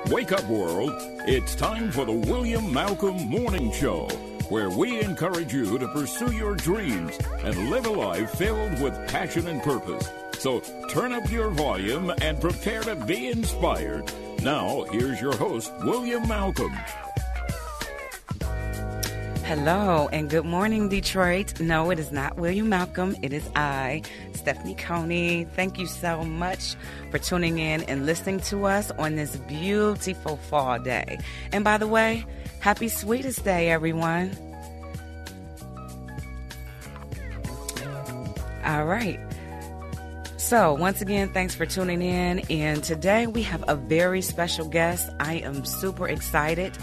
Wake up, world. It's time for the William Malcolm Morning Show, where we encourage you to pursue your dreams and live a life filled with passion and purpose. So turn up your volume and prepare to be inspired. Now, here's your host, William Malcolm. Hello and good morning, Detroit. No, it is not William Malcolm. It is I, Stephanie Coney. Thank you so much for tuning in and listening to us on this beautiful fall day. And by the way, happy Sweetest Day, everyone. All right. So once again, thanks for tuning in. And today we have a very special guest. I am super excited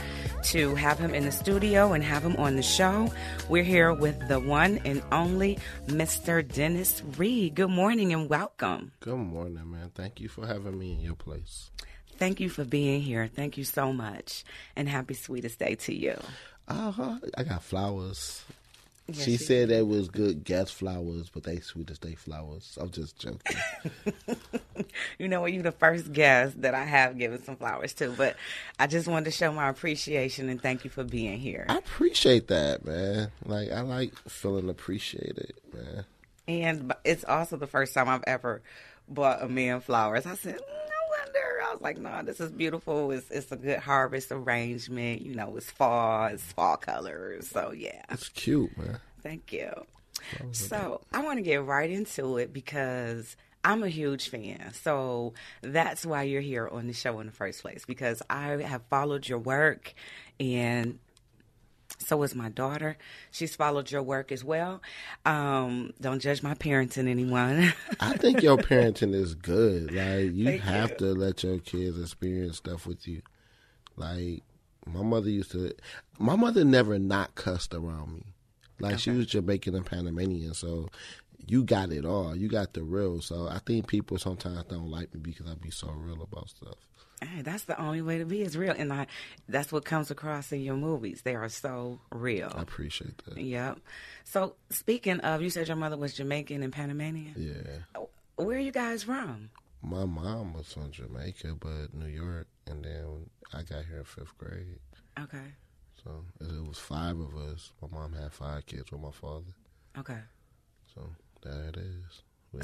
to have him in the studio and have him on the show. We're here with the one and only Mr. Dennis Reed. Good morning and welcome. Good morning, man. Thank you for having me in your place. Thank you for being here. Thank you so much. And happy Sweetest Day to you. I got flowers. Yes, she said they was good guest flowers, but they Sweetest Day flowers. I'm just joking. You know what? You're the first guest that I have given some flowers to, but I just wanted to show my appreciation and thank you for being here. I appreciate that, man. Like, I like feeling appreciated, man. And it's also the first time I've ever bought a man flowers. I said, no wonder. I was like, no, this is beautiful. It's a good harvest arrangement. You know, it's fall colors. So, yeah. It's cute, man. Thank you. So, I want to get right into it because I'm a huge fan. So, that's why you're here on the show in the first place, because I have followed your work, and so is my daughter. She's followed your work as well. Don't judge my parenting, anyone. I think your parenting is good. Like, you Thank have you. to let your kids experience stuff with you. Like, my mother never not cussed around me. Like, she was Jamaican and Panamanian, so you got it all. You got the real. So I think people sometimes don't like me because I be so real about stuff. Hey, that's the only way to be, is real. And that's what comes across in your movies. They are so real. I appreciate that. Yep. So, speaking of, you said your mother was Jamaican and Panamanian? Yeah. Where are you guys from? My mom was from Jamaica, but New York, and then I got here in 5th grade. Okay. So it was 5 of us. My mom had 5 kids with my father. Okay. So there it is.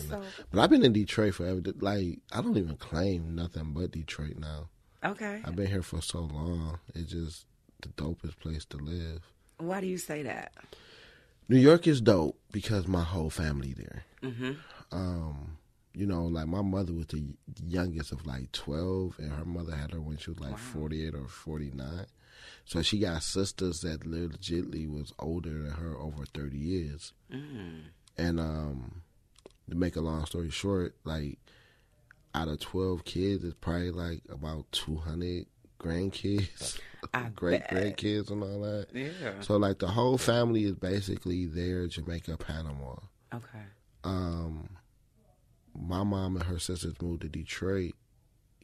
So, But I've been in Detroit forever. Like, I don't even claim nothing but Detroit now. okay. I've been here for so long. It's just the dopest place to live. Why do you say that? New York is dope because my whole family there. Mm-hmm. You know, like, my mother was the youngest of, like, 12, and her mother had her when she was, like, 48 or 49. So she got sisters that legitimately was older than her over 30 years. Mm. And to make a long story short, like, out of 12 kids, it's probably, like, about 200 grandkids, great-grandkids and all that. Yeah. So, like, the whole family is basically there, Jamaica, Panama. Okay. My mom and her sisters moved to Detroit,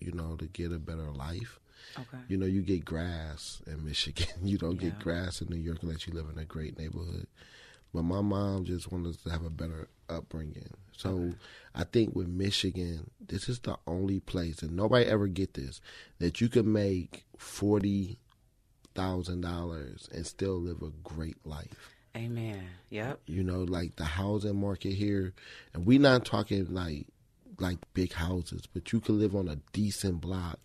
you know, to get a better life. Okay. You know, you get grass in Michigan. You don't Yeah. get grass in New York unless you live in a great neighborhood. But my mom just wanted us to have a better upbringing. So I think with Michigan, this is the only place, and nobody ever get this, that you can make $40,000 and still live a great life. Amen. Yep. You know, like the housing market here, and we not talking like big houses, but you can live on a decent block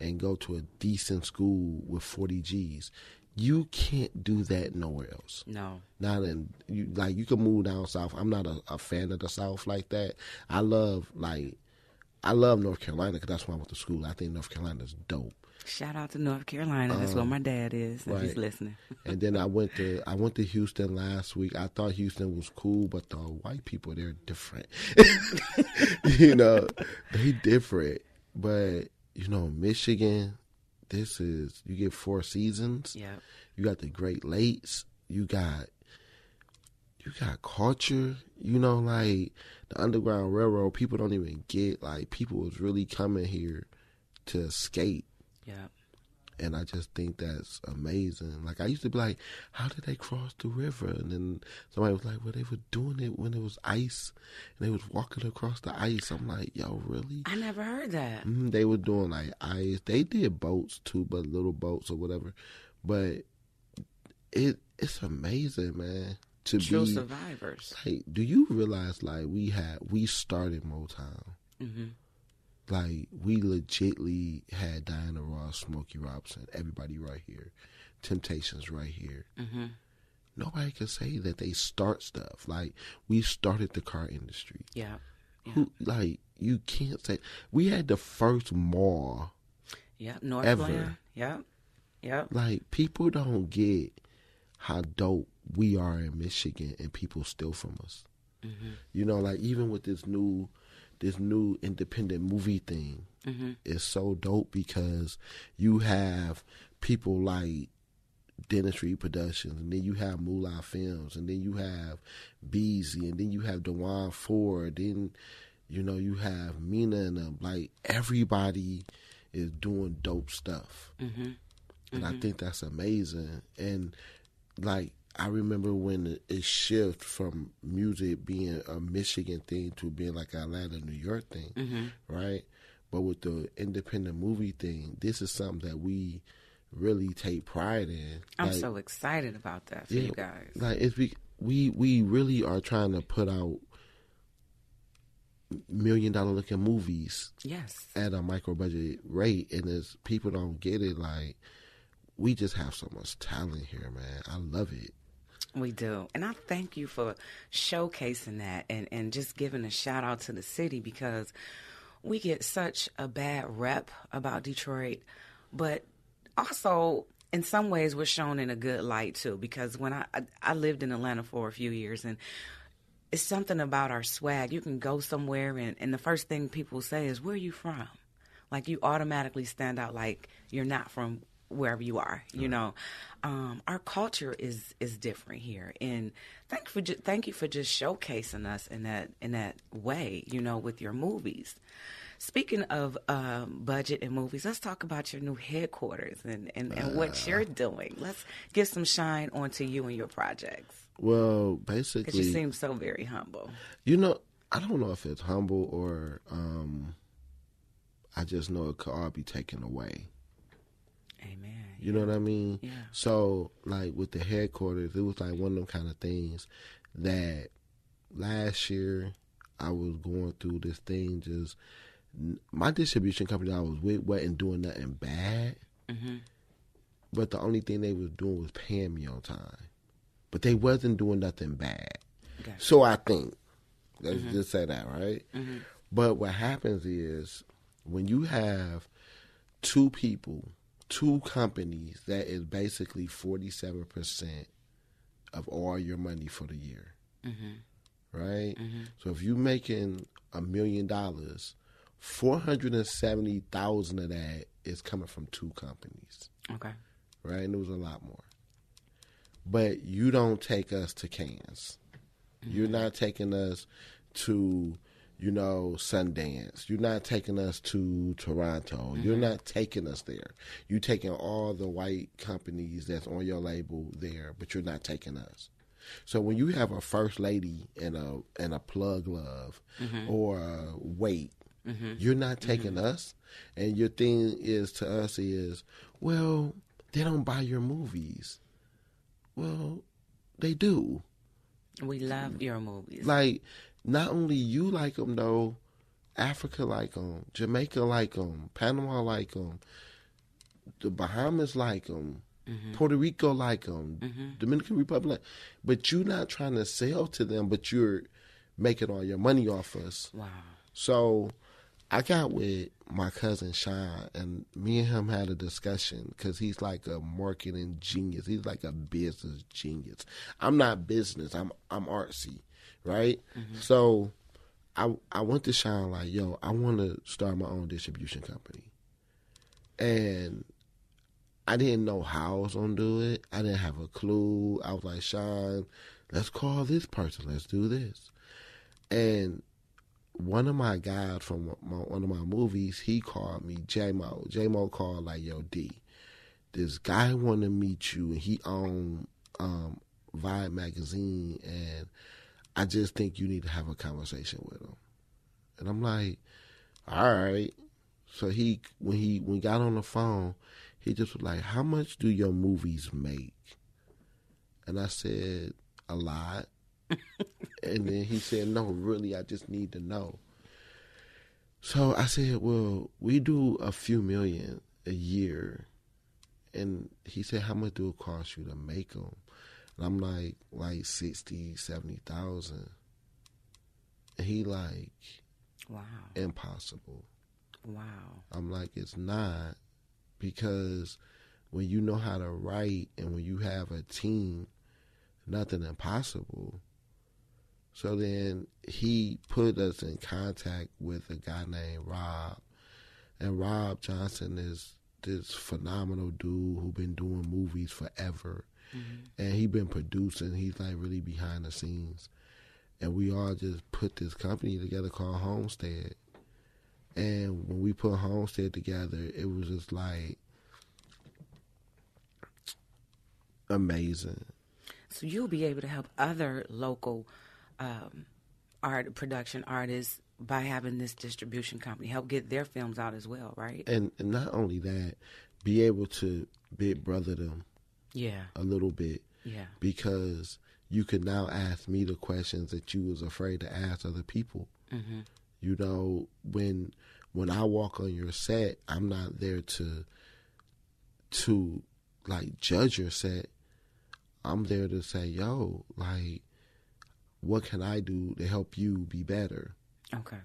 and go to a decent school with 40 G's. You can't do that nowhere else. No. Not in, you can move down south. I'm not a fan of the South like that. I love North Carolina because that's where I went to school. I think North Carolina is dope. Shout out to North Carolina. That's where my dad is, if he's listening. And then I went to Houston last week. I thought Houston was cool, but the white people, they're different. You know, they different. But, you know, Michigan, you get 4 seasons. Yeah. You got the Great Lakes. You got culture. You know, like the Underground Railroad, people don't even get, like, people was really coming here to skate. Yeah. And I just think that's amazing. Like, I used to be like, how did they cross the river? And then somebody was like, well, they were doing it when it was ice. And they was walking across the ice. I'm like, yo, really? I never heard that. They were doing, like, ice. They did boats, too, but little boats or whatever. But it's amazing, man. True survivors. Like, do you realize, like, we started Motown. Mm-hmm. Like, we legitly had Diana Ross, Smokey Robinson, everybody right here, Temptations right here. Mm-hmm. Nobody can say that they start stuff. Like, we started the car industry. Yeah. Like, you can't say. We had the first mall. Yeah, North ever. Land. Yeah. Like, people don't get how dope we are in Michigan, and people steal from us. Mm-hmm. You know, like, even with this new independent movie thing, is so dope because you have people like Dentistry Productions, and then you have Moolah Films, and then you have Beezy, and then you have DeJuan Ford, then, you know, you have Mina and them. Like, everybody is doing dope stuff. Mm-hmm. And I think that's amazing. And, like, I remember when it shifted from music being a Michigan thing to being like an Atlanta, New York thing, right? But with the independent movie thing, this is something that we really take pride in. I'm so excited about that for you guys. Like, we really are trying to put out $1 million looking movies, yes, at a micro budget rate, and as people don't get it, like, we just have so much talent here, man. I love it. We do. And I thank you for showcasing that and just giving a shout out to the city, because we get such a bad rep about Detroit, but also in some ways we're shown in a good light too, because when I lived in Atlanta for a few years, and it's something about our swag. You can go somewhere and the first thing people say is, where are you from? Like, you automatically stand out like you're not from wherever you are, you know. Our culture is different here, and thank you for just showcasing us in that way, you know, with your movies. Speaking of budget and movies, let's talk about your new headquarters and what you're doing. Let's give some shine onto you and your projects. Well, basically, because you seem so very humble. You know, I don't know if it's humble or I just know it could all be taken away. Amen. You know what I mean? Yeah. So, like, with the headquarters, it was like one of them kind of things that last year I was going through this thing. Just my distribution company I was with wasn't doing nothing bad, but the only thing they was doing was paying me on time. But they wasn't doing nothing bad. Okay. So I think, let's just say that, right? But what happens is when you have two companies, that is basically 47% of all your money for the year, right? So if you're making $1 million, 470,000 of that is coming from two companies. Okay. Right? And it was a lot more. But you don't take us to Cannes. You're not taking us to, you know, Sundance. You're not taking us to Toronto. You're not taking us there. You're taking all the white companies that's on your label there, but you're not taking us. So when you have a First Lady and a Plug Love or a Wait, you're not taking us. And your thing is to us is, well, they don't buy your movies. Well, they do. We love your movies. Like, not only you like them, though, Africa like them, Jamaica like them, Panama like them, the Bahamas like them, Puerto Rico like them, Dominican Republic. But you're not trying to sell to them, but you're making all your money off us. Wow. So I got with my cousin Sean, and me and him had a discussion because he's like a marketing genius. He's like a business genius. I'm not business. I'm artsy, right? So I went to Sean like, yo, I want to start my own distribution company. And I didn't know how I was going to do it. I didn't have a clue. I was like, Sean, let's call this person. Let's do this. And one of my guys from one of my movies, he called me, 𝙄𝙆. 𝙄𝙆 called like, yo, D, this guy want to meet you, and he owned Vibe magazine, and I just think you need to have a conversation with him. And I'm like, all right. So when he got on the phone, he just was like, how much do your movies make? And I said, a lot. And then he said, no, really, I just need to know. So I said, well, we do a few million a year. And he said, how much do it cost you to make them? And I'm like 60, 70,000. And he like, wow, impossible. Wow. I'm like, it's not, because when you know how to write and when you have a team, nothing impossible. So then he put us in contact with a guy named Rob. And Rob Johnson is this phenomenal dude who been doing movies forever. Mm-hmm. And he been producing. He's like really behind the scenes. And we all just put this company together called Homestead. And when we put Homestead together, it was just like amazing. So you'll be able to help other local production artists by having this distribution company help get their films out as well, right? And not only that, be able to big brother them, a little bit, because you can now ask me the questions that you was afraid to ask other people. Mm-hmm. You know, when I walk on your set, I'm not there to like judge your set. I'm there to say, yo, like, what can I do to help you be better? Okay.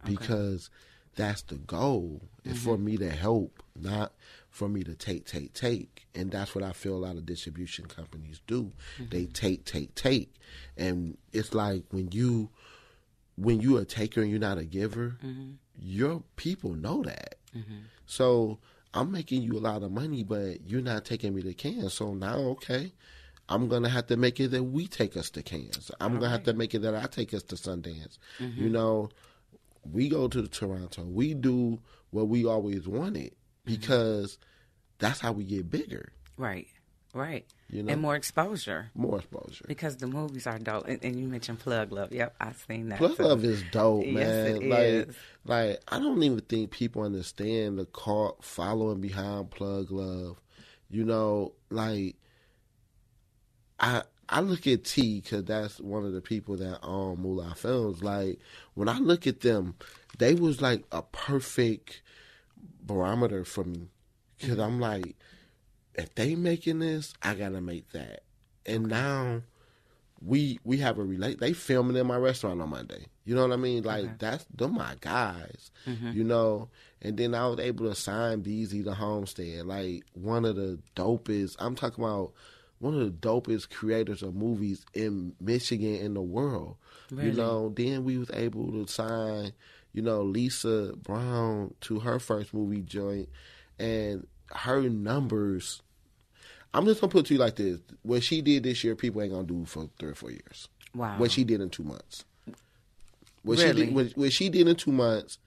Because that's the goal, is for me to help, not for me to take. And that's what I feel a lot of distribution companies do. Mm-hmm. They take. And it's like when you a taker and you're not a giver, your people know that. Mm-hmm. So I'm making you a lot of money, but you're not taking me to Cannes. So now, okay, I'm going to have to make it that we take us to Cannes. I'm going to have to make it that I take us to Sundance. Mm-hmm. You know, we go to Toronto. We do what we always wanted because that's how we get bigger. Right. You know? And more exposure. Because the movies are dope. And you mentioned Plug Love. Yep, I've seen that. Plug Love is dope, man. Yes, it is. Like, I don't even think people understand the cult following behind Plug Love. You know, like, I look at T, because that's one of the people that own Moolah Films. Like, when I look at them, they was like a perfect barometer for me. Because I'm like, if they making this, I got to make that. And now we have a they filming in my restaurant on Monday. You know what I mean? Like, they're my guys, you know? And then I was able to sign 𝙗𝙗 to Homestead. Like, one of the dopest creators of movies in Michigan in the world. Really? You know, then we was able to sign, you know, Lisa Brown to her first movie joint, and her numbers, I'm just going to put it to you like this. What she did this year, people ain't going to do for 3 or 4 years. Wow. What she did in 2 months. What she did in 2 months,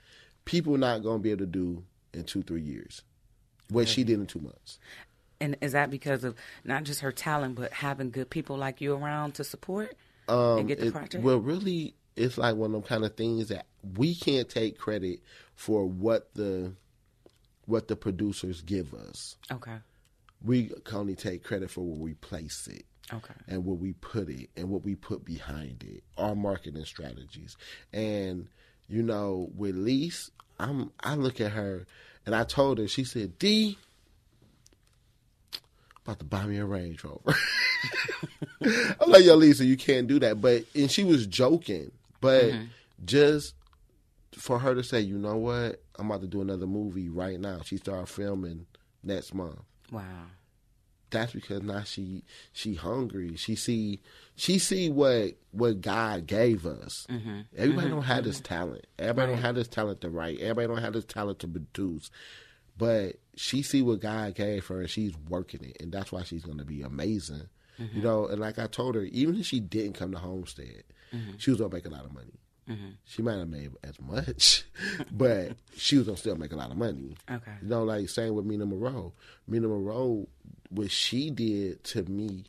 people not going to be able to do in 2-3 years. What she did in 2 months. And is that because of not just her talent, but having good people like you around to support and get the project? Well, really, it's like one of them kind of things that we can't take credit for what the producers give us. Okay. We can only take credit for where we place it. Okay. And where we put it and what we put behind it, our marketing strategies. And, you know, with Lise, I look at her and I told her, she said, D, about to buy me a Range Rover. I'm like, yo, Lisa, you can't do that. And she was joking. But just for her to say, you know what, I'm about to do another movie right now. She started filming next month. Wow. That's because now she hungry. She see what God gave us. Mm-hmm. Everybody don't have this talent. Everybody don't have this talent to write. Everybody don't have this talent to produce. But she see what God gave her, and she's working it, and that's why she's going to be amazing. You know, and like I told her, even if she didn't come to Homestead, she was going to make a lot of money. Mm-hmm. She might not made as much, but she was gonna still make a lot of money. Okay. You know, like same with Mina Moreau. Mina Moreau, what she did to me,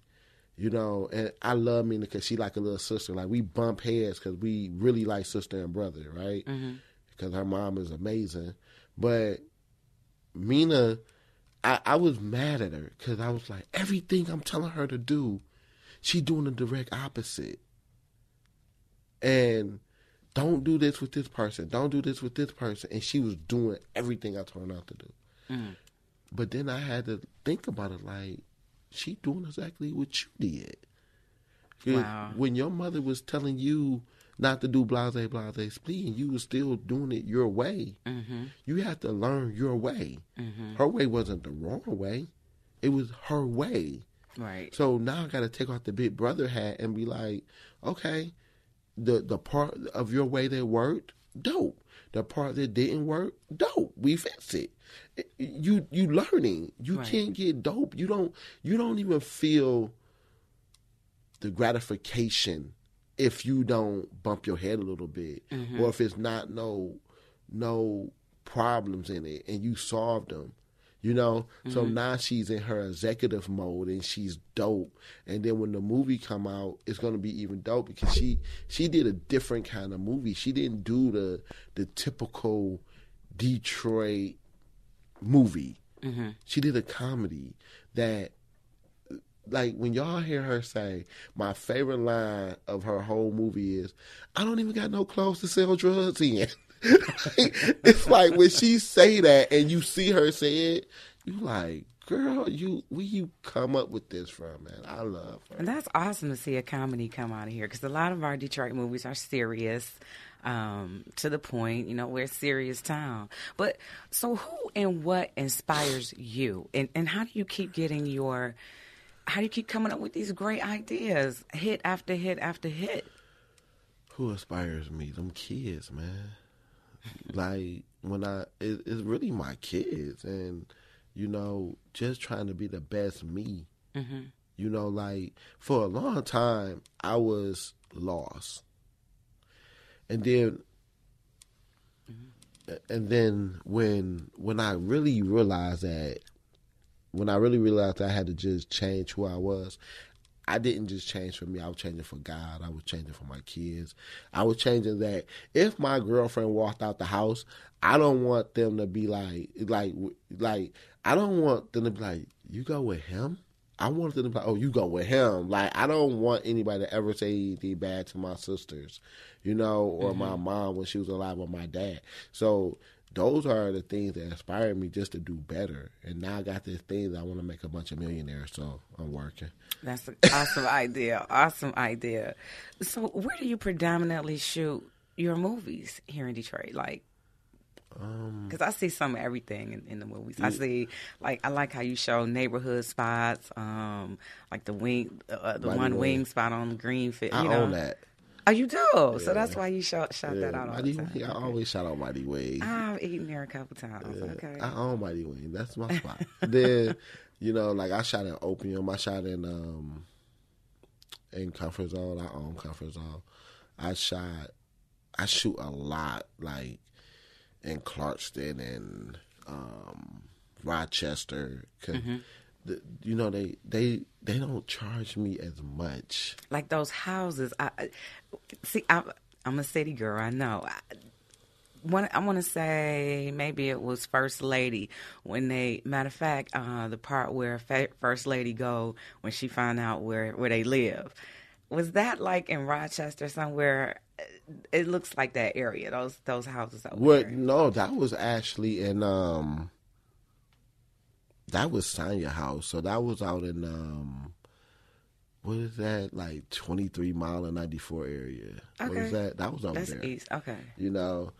you know, and I love Mina because she like a little sister. Like we bump heads because we really like sister and brother, right? Mm-hmm. Because her mom is amazing. But Mina, I was mad at her because I was like, everything I'm telling her to do, she doing the direct opposite. And don't do this with this person. Don't do this with this person. And she was doing everything I told her not to do. Mm. But then I had to think about it like, she doing exactly what you did. Wow. When your mother was telling you not to do 𝙔𝙎𝙎𝙆𝙀𝘇, and you was still doing it your way, Mm-hmm. you had to learn your way. Mm-hmm. Her way wasn't the wrong way. It was her way. Right. So now I got to take off the big brother hat and be like, okay, the part of your way that worked, dope. The part that didn't work, dope. We fix it. You learning. You right. can't get dope. You don't even feel the gratification if you don't bump your head a little bit, mm-hmm. or if it's not no problems in it and you solved them. You know, mm-hmm. so now she's in her executive mode and she's dope. And then when the movie come out, it's gonna be even dope because she did a different kind of movie. She didn't do the typical Detroit movie. Mm-hmm. She did a comedy that, like, when y'all hear her say, my favorite line of her whole movie is, I don't even got no clothes to sell drugs in. It's like when she say that and you see her say it, you like, girl, where you come up with this from, man? I love her. And that's awesome to see a comedy come out of here because a lot of our Detroit movies are serious, to the point, you know, we're a serious town. But so who and what inspires you? And how do you keep coming up with these great ideas, hit after hit after hit? Who inspires me? Them kids, man. Like, it's really my kids, and, you know, just trying to be the best me. Mm-hmm. You know, like, for a long time, I was lost. And then, when I really realized that, I had to just change who I was, I didn't just change for me. I was changing for God. I was changing for my kids. I was changing that if my girlfriend walked out the house, I don't want them to be like, I don't want them to be like, you go with him? I want them to be like, oh, you go with him. Like, I don't want anybody to ever say anything bad to my sisters, you know, or mm-hmm. my mom when she was alive, or my dad. So those are the things that inspire me just to do better. And now I got this thing that I want to make a bunch of millionaires, so I'm working. That's an awesome idea. Awesome idea. So where do you predominantly shoot your movies here in Detroit? Like, because I see some of everything in the movies. I see, like, I like how you show neighborhood spots, like the wing spot on Greenfield. I own that. Oh, you do? Yeah. So that's why you shot that out all Mighty the time. Wing, I always shot on Mighty Wing. I've eaten there a couple times. Yeah. Okay. I own Mighty Wing. That's my spot. Then, you know, like, I shot in Opium. I shot in Comfort Zone. I own Comfort Zone. I shoot a lot, like, in Clarkston and Rochester. 'Cause mm-hmm. you know, they don't charge me as much. Like those houses. I'm a city girl. I know. I want to say maybe it was First Lady when matter of fact, the part where First Lady go when she found out where they live. Was that like in Rochester somewhere? It looks like that area. Those houses over there. No, that was actually in that was Sonya House. So that was out in what is that, like 23 Mile and 94 area? Okay. What was that? That was over That's there. East. Okay. You know,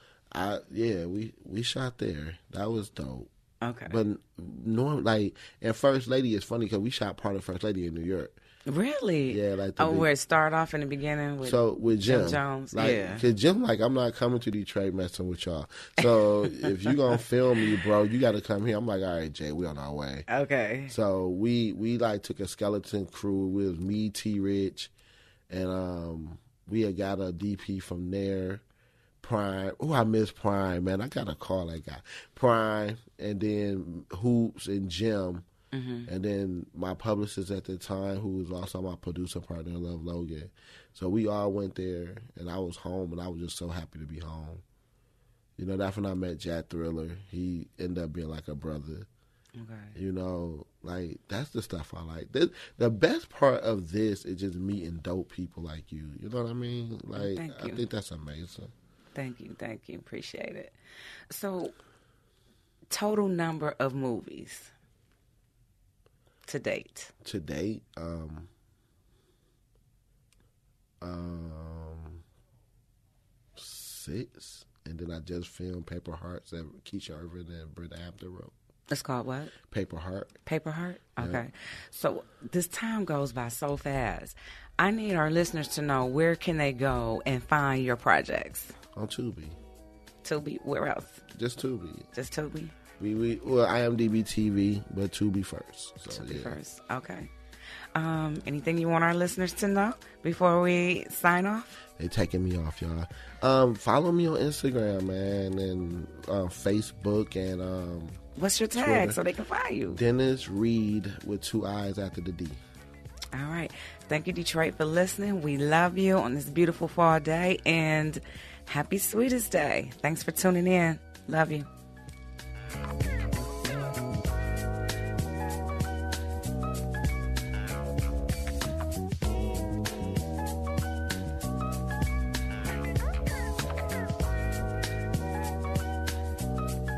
we shot there. That was dope. Okay. But and First Lady is funny because we shot part of First Lady in New York. Really? Yeah, like where it started off in the beginning with Jim Jones. like, yeah, because Jim, like, I'm not coming to Detroit messing with y'all. So if you gonna film me, bro, you got to come here. I'm like, all right, Jay, we on our way. Okay. So we like took a skeleton crew. It was me, T. Rich, and we had got a DP from there. Prime. Oh, I miss Prime, man. I gotta call that guy. Prime, and then Hoops and Jim, and then my publicist at the time, who was also my producer partner, Love Logan. So we all went there, and I was home, and I was just so happy to be home. You know, that's when I met Jack Thriller. He ended up being like a brother. Okay. You know, like, that's the stuff I like. The best part of this is just meeting dope people like you. You know what I mean? Like, I think that's amazing. Thank you. Appreciate it. So, total number of movies to date? To date? 6. And then I just filmed Paper Hearts that Keisha Irvin and Britta Hampton wrote. It's called what? Paper Heart. Paper Heart? Okay. Yeah. So this time goes by so fast. I need our listeners to know, where can they go and find your projects? On Tubi. Tubi? Where else? Just Tubi. Just Tubi? Well, IMDb TV, but Tubi first. So, Tubi first. Okay. Anything you want our listeners to know before we sign off? They taking me off, y'all. Follow me on Instagram, man, and Facebook, and what's your tag Twitter. So they can find you? Dennis Reed with 2 I's after the D. All right. Thank you, Detroit, for listening. We love you on this beautiful fall day, and happy Sweetest Day. Thanks for tuning in. Love you.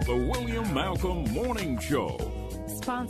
The William Malcolm Morning Show. Sponsor.